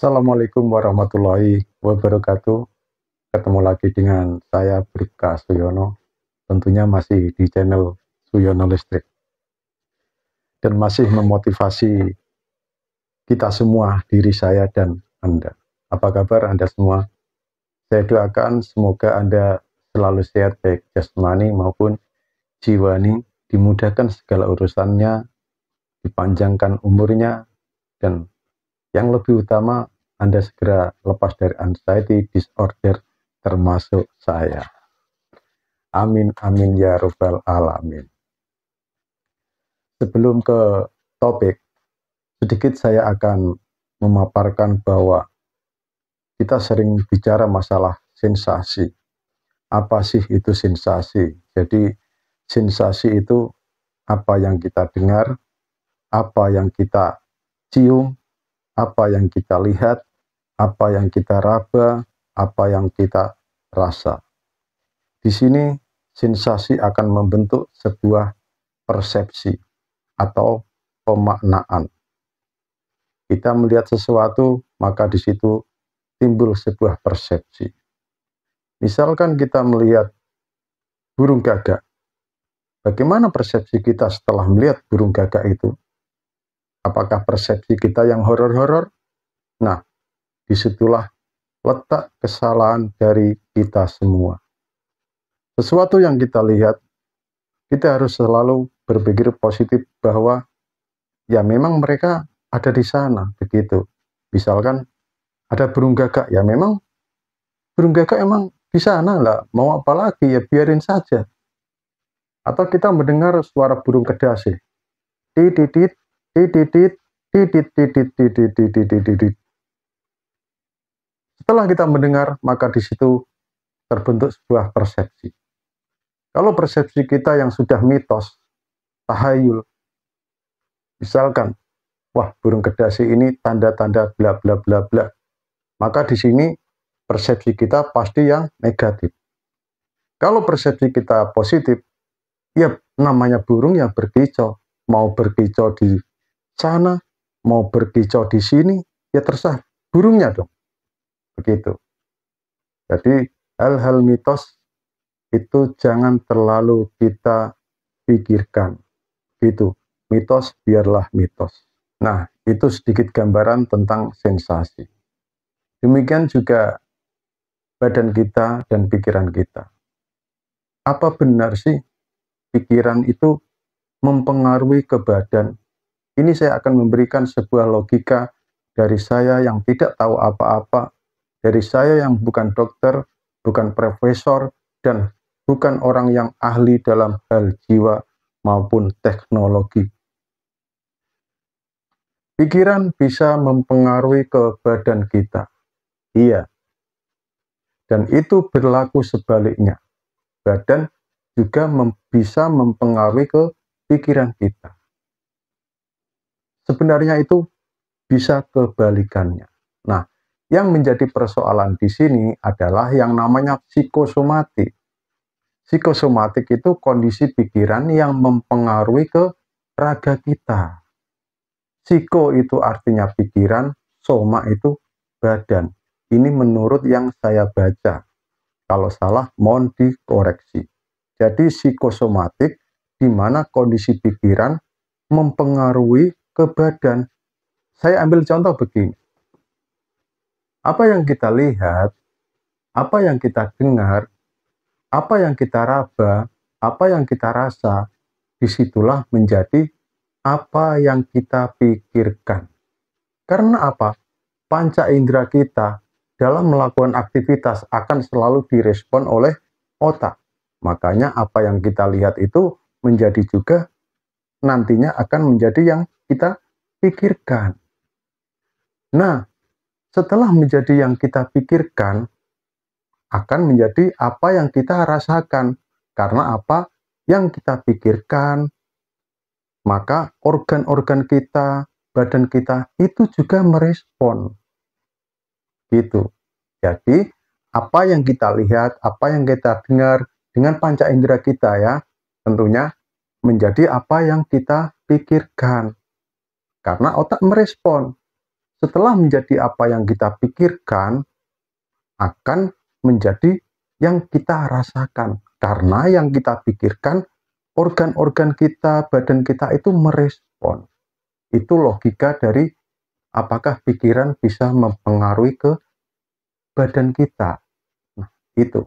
Assalamualaikum warahmatullahi wabarakatuh. Ketemu lagi dengan saya Bribka Suyono, tentunya masih di channel Suyono Listrik, dan masih memotivasi kita semua, diri saya dan Anda. Apa kabar Anda semua? Saya doakan semoga Anda selalu sehat, baik jasmani maupun jiwani, dimudahkan segala urusannya, dipanjangkan umurnya, dan yang lebih utama, Anda segera lepas dari anxiety disorder termasuk saya. Amin, amin, ya robbal alamin. Sebelum ke topik, sedikit saya akan memaparkan bahwa kita sering bicara masalah sensasi. Apa sih itu sensasi? Jadi, sensasi itu apa yang kita dengar, apa yang kita cium, apa yang kita lihat, apa yang kita raba, apa yang kita rasa. Di sini sensasi akan membentuk sebuah persepsi atau pemaknaan. Kita melihat sesuatu, maka di situ timbul sebuah persepsi. Misalkan kita melihat burung gagak, bagaimana persepsi kita setelah melihat burung gagak itu? Apakah persepsi kita yang horor-horor? Nah, disitulah letak kesalahan dari kita semua. Sesuatu yang kita lihat, kita harus selalu berpikir positif bahwa ya memang mereka ada di sana, begitu. Misalkan ada burung gagak, ya memang burung gagak emang di sana lah, mau apa lagi, ya biarin saja. Atau kita mendengar suara burung kedasi, titit, titit, titit, titit, titit, titit, titit. Setelah kita mendengar, maka di situ terbentuk sebuah persepsi. Kalau persepsi kita yang sudah mitos, tahayul, misalkan, wah burung kedasi ini tanda-tanda bla bla bla bla, maka di sini persepsi kita pasti yang negatif. Kalau persepsi kita positif, ya namanya burung yang berkicau, mau berkicau di sana, mau berkicau di sini, ya terserah burungnya dong, begitu. Jadi hal-hal mitos itu jangan terlalu kita pikirkan, gitu. Mitos biarlah mitos. Nah, itu sedikit gambaran tentang sensasi. Demikian juga badan kita dan pikiran kita. Apa benar sih pikiran itu mempengaruhi ke badan? Ini saya akan memberikan sebuah logika dari saya yang tidak tahu apa-apa, dari saya yang bukan dokter, bukan profesor, dan bukan orang yang ahli dalam hal jiwa maupun teknologi. Pikiran bisa mempengaruhi ke badan kita. Iya. Dan itu berlaku sebaliknya. Badan juga bisa mempengaruhi ke pikiran kita. Sebenarnya itu bisa kebalikannya. Nah, yang menjadi persoalan di sini adalah yang namanya psikosomatik. Psikosomatik itu kondisi pikiran yang mempengaruhi ke raga kita. Psiko itu artinya pikiran, soma itu badan. Ini menurut yang saya baca. Kalau salah, mohon dikoreksi. Jadi psikosomatik di mana kondisi pikiran mempengaruhi ke badan. Saya ambil contoh begini. Apa yang kita lihat, apa yang kita dengar, apa yang kita raba, apa yang kita rasa, disitulah menjadi apa yang kita pikirkan. Karena apa? Panca indera kita dalam melakukan aktivitas akan selalu direspon oleh otak. Makanya apa yang kita lihat itu menjadi juga nantinya akan menjadi yang kita pikirkan. Nah, setelah menjadi yang kita pikirkan, akan menjadi apa yang kita rasakan. Karena apa yang kita pikirkan, maka organ-organ kita, badan kita itu juga merespon. Gitu. Jadi, apa yang kita lihat, apa yang kita dengar dengan panca indera kita ya, tentunya menjadi apa yang kita pikirkan. Karena otak merespon. setelah menjadi apa yang kita pikirkan, akan menjadi yang kita rasakan. Karena yang kita pikirkan, organ-organ kita, badan kita itu merespon. Itu logika dari apakah pikiran bisa mempengaruhi ke badan kita. Nah, itu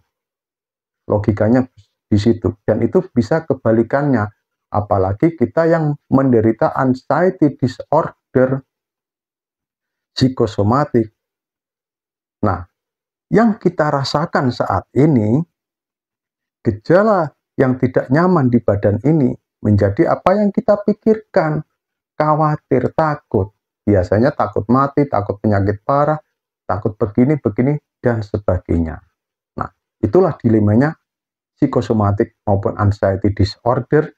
logikanya di situ. Dan itu bisa kebalikannya. Apalagi kita yang menderita anxiety disorder psikosomatik. Nah, yang kita rasakan saat ini, gejala yang tidak nyaman di badan ini menjadi apa yang kita pikirkan. Khawatir, takut. Biasanya takut mati, takut penyakit parah, takut begini, dan sebagainya. Nah, itulah dilemanya psikosomatik maupun anxiety disorder,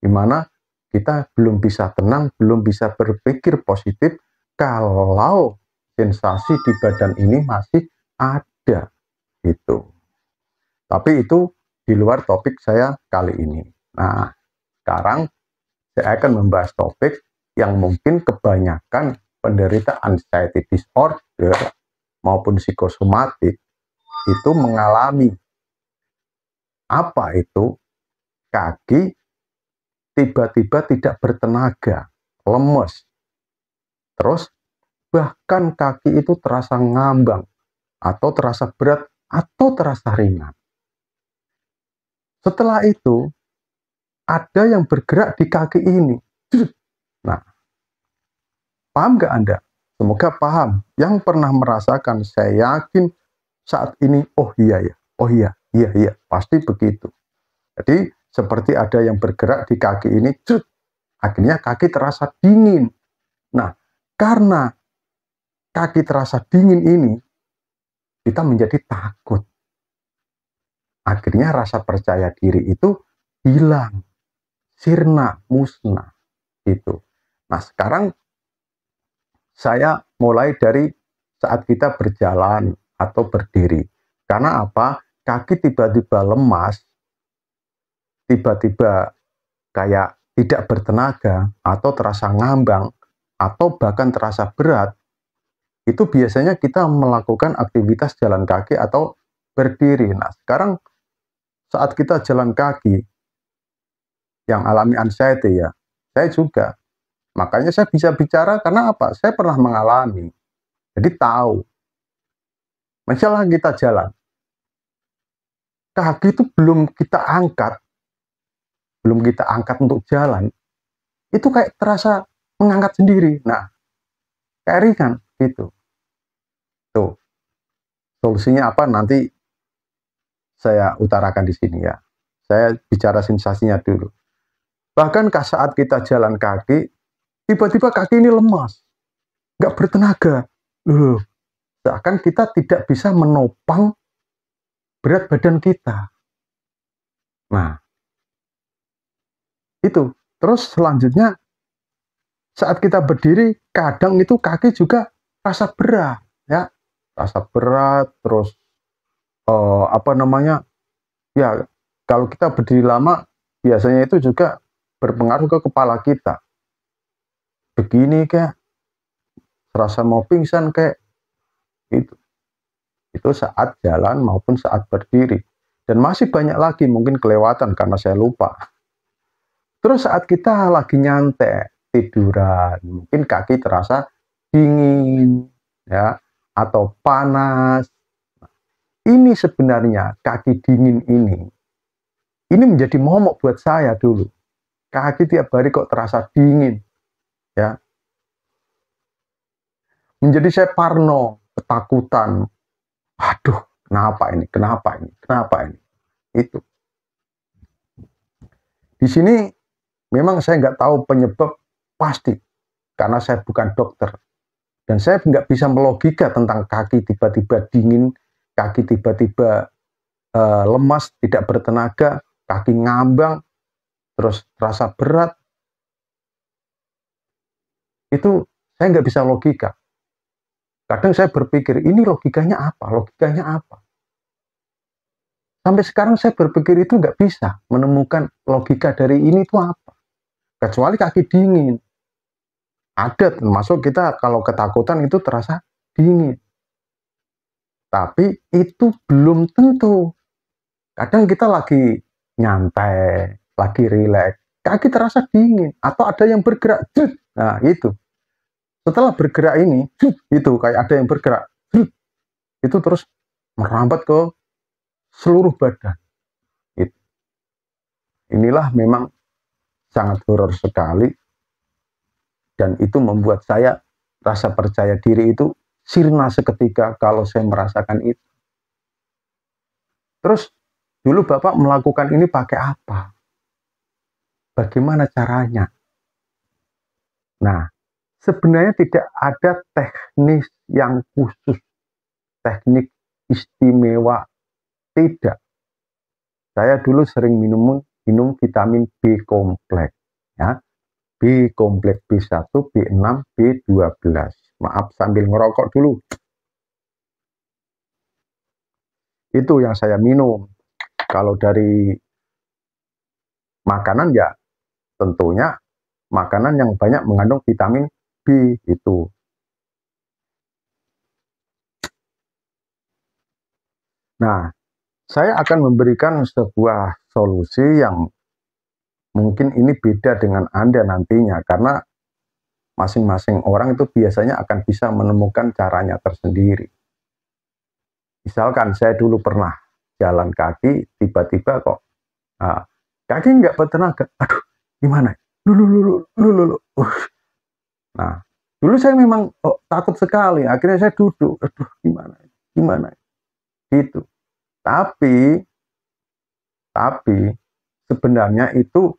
di mana kita belum bisa tenang, belum bisa berpikir positif kalau sensasi di badan ini masih ada. Gitu. Tapi itu di luar topik saya kali ini. Nah, sekarang saya akan membahas topik yang mungkin kebanyakan penderita anxiety disorder maupun psikosomatik itu mengalami. Apa itu? Kaki tiba-tiba tidak bertenaga, lemes. Terus bahkan kaki itu terasa ngambang, atau terasa berat, atau terasa ringan. Setelah itu, ada yang bergerak di kaki ini. Nah, paham nggak Anda? Semoga paham. Yang pernah merasakan, saya yakin saat ini, oh iya ya, oh iya, pasti begitu. Jadi, seperti ada yang bergerak di kaki ini, akhirnya kaki terasa dingin. Nah, karena kaki terasa dingin ini, kita menjadi takut. Akhirnya rasa percaya diri itu hilang, sirna, musnah. Gitu. Nah, sekarang saya mulai dari saat kita berjalan atau berdiri. Karena apa? Kaki tiba-tiba lemas, tiba-tiba kayak tidak bertenaga, atau terasa ngambang, atau bahkan terasa berat, itu biasanya kita melakukan aktivitas jalan kaki atau berdiri. Nah, sekarang saat kita jalan kaki, yang alami anxiety ya, saya juga. Makanya saya bisa bicara karena apa? Saya pernah mengalami. Jadi tahu. Misalnya kita jalan, kaki itu belum kita angkat untuk jalan, itu kayak terasa mengangkat sendiri. Nah, kayak ringan gitu. Tuh, solusinya apa nanti saya utarakan di sini ya. Saya bicara sensasinya dulu. Bahkan saat kita jalan kaki, tiba-tiba kaki ini lemas, nggak bertenaga. Loh, seakan kita tidak bisa menopang berat badan kita. Nah, itu. Terus selanjutnya, saat kita berdiri, kadang itu kaki juga rasa berat, ya, rasa berat. Terus ya, kalau kita berdiri lama, biasanya itu juga berpengaruh ke kepala kita. Begini kayak, serasa mau pingsan kayak, itu. Itu saat jalan maupun saat berdiri. Dan masih banyak lagi, mungkin kelewatan karena saya lupa. Terus saat kita lagi nyantai, tiduran, mungkin kaki terasa dingin, ya, atau panas. Ini sebenarnya kaki dingin ini menjadi momok buat saya dulu. Kaki tiap hari kok terasa dingin, ya. Menjadi saya parno, ketakutan. Aduh, kenapa ini? Itu. Di sini memang saya nggak tahu penyebab pasti, karena saya bukan dokter. Dan saya nggak bisa melogika tentang kaki tiba-tiba dingin, kaki tiba-tiba lemas, tidak bertenaga, kaki ngambang, terus terasa berat. Itu saya nggak bisa logika. Kadang saya berpikir, ini logikanya apa? Sampai sekarang saya berpikir itu nggak bisa menemukan logika dari ini itu apa. Kecuali kaki dingin. Ada, termasuk kita kalau ketakutan itu terasa dingin. Tapi itu belum tentu. Kadang kita lagi nyantai, lagi rileks, kaki terasa dingin, atau ada yang bergerak. Nah, itu. Setelah bergerak ini, itu kayak ada yang bergerak. Itu terus merambat ke seluruh badan. Inilah memang sangat horor sekali, dan itu membuat saya rasa percaya diri itu sirna seketika kalau saya merasakan itu. Terus dulu Bapak melakukan ini pakai apa? Bagaimana caranya? Nah, sebenarnya tidak ada teknis yang khusus, teknik istimewa, tidak. Saya dulu sering minum vitamin B kompleks, ya. B kompleks B1, B6, B12. Maaf sambil ngerokok dulu. Itu yang saya minum. Kalau dari makanan ya tentunya makanan yang banyak mengandung vitamin B itu. Nah, saya akan memberikan sebuah solusi yang mungkin ini beda dengan Anda nantinya, karena masing-masing orang itu biasanya akan bisa menemukan caranya tersendiri. Misalkan saya dulu pernah jalan kaki, tiba-tiba kok kaki nggak bertenaga. Aduh, gimana? Lulu. Nah, dulu saya memang takut sekali. Akhirnya saya duduk. Aduh, gimana? Gitu. Tapi sebenarnya itu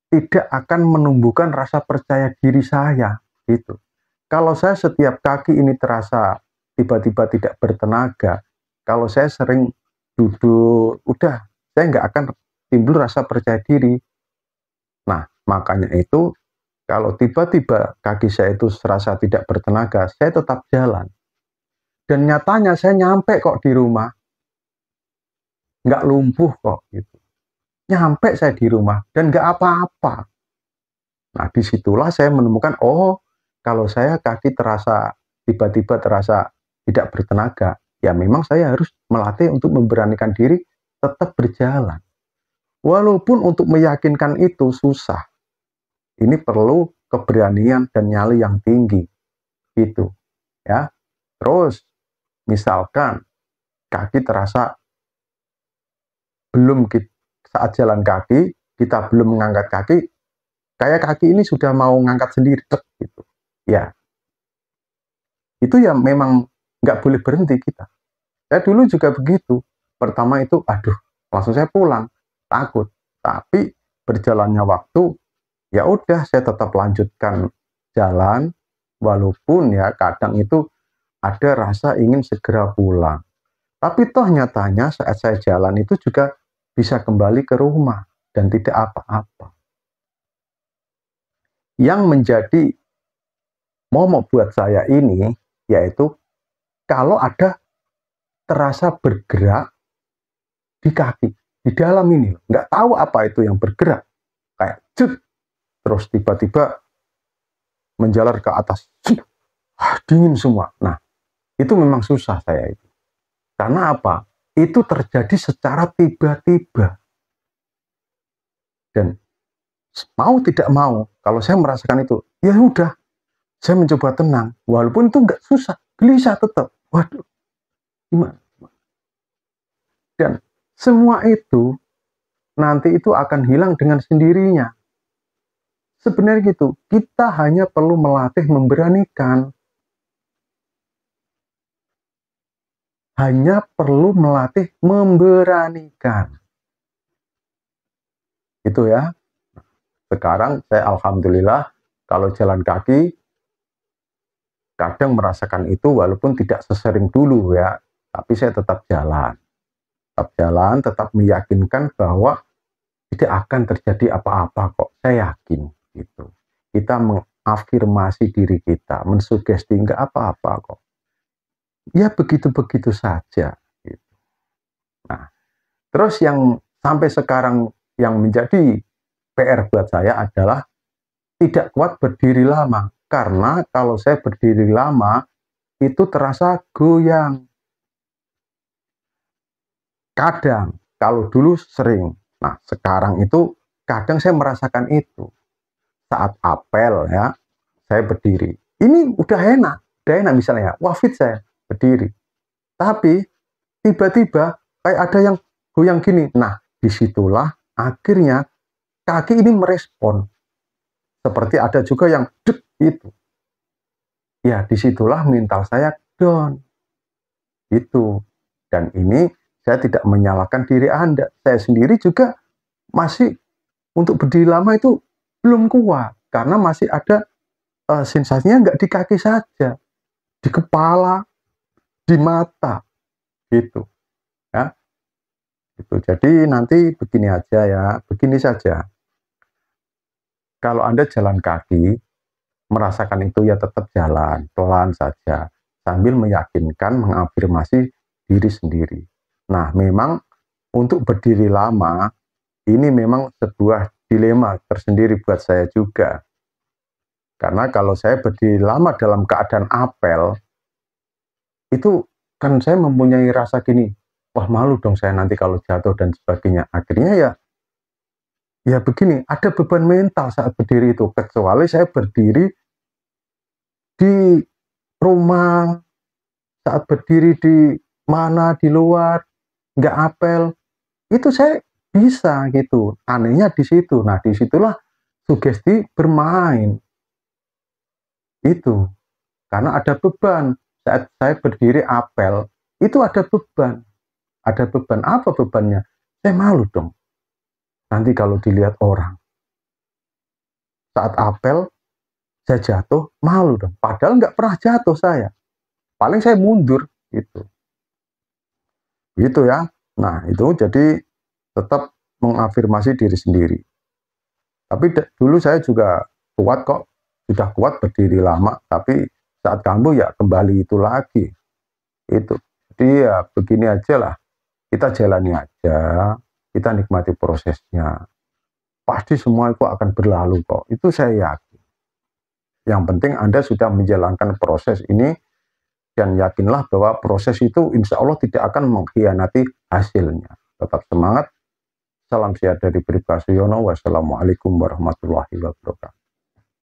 tidak akan menumbuhkan rasa percaya diri saya. Gitu. Kalau saya setiap kaki ini terasa tiba-tiba tidak bertenaga, kalau saya sering duduk, udah, saya nggak akan timbul rasa percaya diri. Nah, makanya itu, kalau tiba-tiba kaki saya itu serasa tidak bertenaga, saya tetap jalan. Dan nyatanya saya nyampe kok di rumah. Nggak lumpuh kok, gitu. Nyampe saya di rumah, dan nggak apa-apa. Nah, disitulah saya menemukan, oh, kalau saya kaki tiba-tiba terasa tidak bertenaga, ya memang saya harus melatih untuk memberanikan diri tetap berjalan. Walaupun untuk meyakinkan itu susah. Ini perlu keberanian dan nyali yang tinggi. Gitu. Ya. Terus misalkan kaki terasa saat jalan kaki, kita belum mengangkat kaki, kayak kaki ini sudah mau ngangkat sendiri, gitu. Ya, itu ya memang nggak boleh berhenti kita. Saya dulu juga begitu. Pertama itu, aduh, langsung saya pulang, takut. Tapi berjalannya waktu, ya udah, saya tetap lanjutkan jalan, walaupun ya kadang itu ada rasa ingin segera pulang. Tapi toh nyatanya saat saya jalan itu juga bisa kembali ke rumah dan tidak apa-apa. Yang menjadi momok buat saya ini, yaitu kalau ada terasa bergerak di kaki, di dalam ini, nggak tahu apa itu yang bergerak, kayak cut, terus tiba-tiba menjalar ke atas, dingin semua. Nah, itu memang susah saya itu. Karena apa? Itu terjadi secara tiba-tiba. Dan mau tidak mau, kalau saya merasakan itu, ya udah, saya mencoba tenang, walaupun itu nggak susah, gelisah tetap. Waduh, gimana? Dan semua itu nanti itu akan hilang dengan sendirinya. Sebenarnya gitu, kita hanya perlu melatih memberanikan. Hanya perlu melatih memberanikan. Itu ya. Sekarang saya alhamdulillah kalau jalan kaki kadang merasakan itu walaupun tidak sesering dulu ya, tapi saya tetap jalan. Tetap jalan, tetap meyakinkan bahwa tidak akan terjadi apa-apa kok. Saya yakin gitu. Kita mengafirmasi diri kita, mensugesti nggak apa-apa kok. Ya begitu-begitu saja. Gitu. Nah, terus yang sampai sekarang yang menjadi PR buat saya adalah tidak kuat berdiri lama. Karena kalau saya berdiri lama, itu terasa goyang. Kadang, kalau dulu sering. Nah, sekarang itu kadang saya merasakan itu. Saat apel ya, saya berdiri. Ini udah enak misalnya, wah fit saya berdiri. Tapi tiba-tiba kayak ada yang goyang gini. Nah, disitulah akhirnya kaki ini merespon. Seperti ada juga yang dek gitu. Ya, disitulah mental saya down. Itu. Dan ini saya tidak menyalahkan diri Anda. Saya sendiri juga masih untuk berdiri lama itu belum kuat. Karena masih ada sensasinya nggak di kaki saja. Di kepala, di mata. Gitu. Ya. Gitu. Jadi nanti begini aja ya. Begini saja. Kalau Anda jalan kaki, merasakan itu ya tetap jalan, pelan saja. Sambil meyakinkan, mengafirmasi diri sendiri. Nah, memang untuk berdiri lama, ini memang sebuah dilema tersendiri buat saya juga. Karena kalau saya berdiri lama dalam keadaan apel, itu kan saya mempunyai rasa gini, wah malu dong saya nanti kalau jatuh dan sebagainya. Akhirnya ya begini, ada beban mental saat berdiri itu. Kecuali saya berdiri di rumah, saat berdiri di mana, di luar, nggak apel, itu saya bisa gitu. Anehnya di situ. Nah, disitulah sugesti bermain. Itu. Karena ada beban. Saat saya berdiri apel, itu ada beban. Ada beban. Apa bebannya? Saya malu dong. Nanti kalau dilihat orang. Saat apel, saya jatuh, malu dong. Padahal nggak pernah jatuh saya. Paling saya mundur. Gitu. Gitu ya. Nah, itu jadi tetap mengafirmasi diri sendiri. Tapi dulu saya juga kuat kok. Sudah kuat berdiri lama. Tapi saat kambuh ya kembali itu lagi. Itu. Jadi ya begini aja lah. Kita jalani aja. Kita nikmati prosesnya. Pasti semua itu akan berlalu kok. Itu saya yakin. Yang penting Anda sudah menjalankan proses ini. Dan yakinlah bahwa proses itu insya Allah tidak akan mengkhianati hasilnya. Tetap semangat. Salam sehat dari Bribka Suyono. Wassalamualaikum warahmatullahi wabarakatuh.